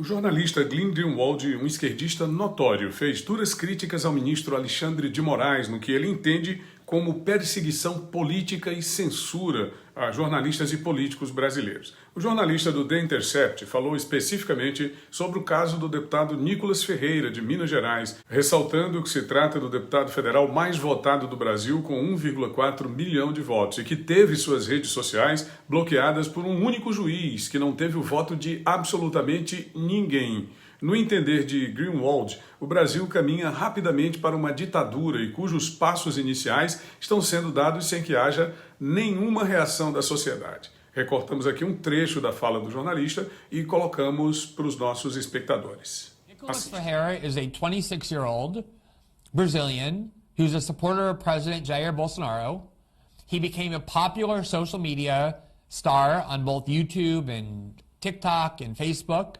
O jornalista Gleen Greenwald, um esquerdista notório, fez duras críticas ao ministro Alexandre de Moraes no que ele entende como perseguição política e censura a jornalistas e políticos brasileiros. O jornalista do The Intercept falou especificamente sobre o caso do deputado Nicolas Ferreira, de Minas Gerais, ressaltando que se trata do deputado federal mais votado do Brasil, com 1,4 milhão de votos, e que teve suas redes sociais bloqueadas por um único juiz, que não teve o voto de absolutamente ninguém. No entender de Greenwald, o Brasil caminha rapidamente para uma ditadura e cujos passos iniciais estão sendo dados sem que haja nenhuma reação da sociedade. Recortamos aqui um trecho da fala do jornalista e colocamos para os nossos espectadores. Nicolas Ferreira is a 26-year-old Brazilian who's a supporter of President Jair Bolsonaro. He became a popular social media star on both YouTube and TikTok and Facebook.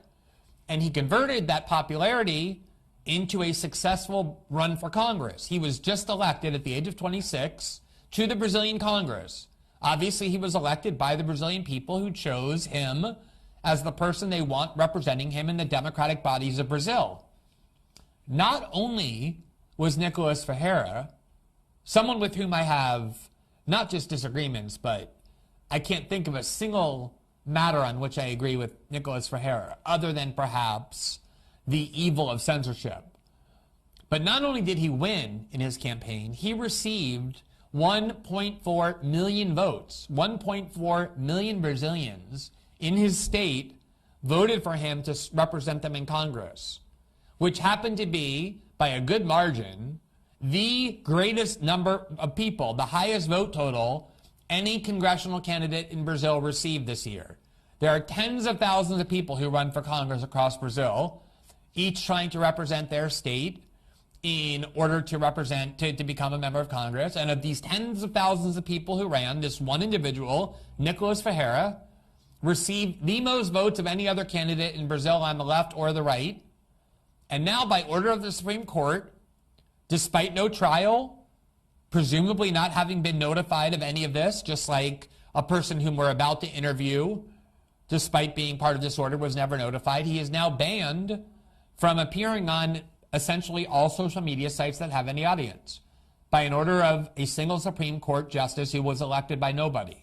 And he converted that popularity into a successful run for Congress. He was just elected at the age of 26 to the Brazilian Congress. Obviously, he was elected by the Brazilian people who chose him as the person they want representing him in the democratic bodies of Brazil. Not only was Nicolas Ferreira someone with whom I have not just disagreements, but I can't think of a single matter on which I agree with Nicolas Ferreira, other than perhaps the evil of censorship. But not only did he win in his campaign, he received 1.4 million votes. 1.4 million Brazilians in his state voted for him to represent them in Congress, which happened to be, by a good margin, the greatest number of people, the highest vote total any congressional candidate in Brazil received this year. There are tens of thousands of people who run for Congress across Brazil, each trying to represent their state in order to represent, to become a member of Congress. And of these tens of thousands of people who ran, this one individual, Nicolas Ferreira, received the most votes of any other candidate in Brazil on the left or the right. And now, by order of the Supreme Court, despite no trial, presumably not having been notified of any of this, just like a person whom we're about to interview, despite being part of this order, was never notified. He is now banned from appearing on essentially all social media sites that have any audience by an order of a single Supreme Court justice who was elected by nobody.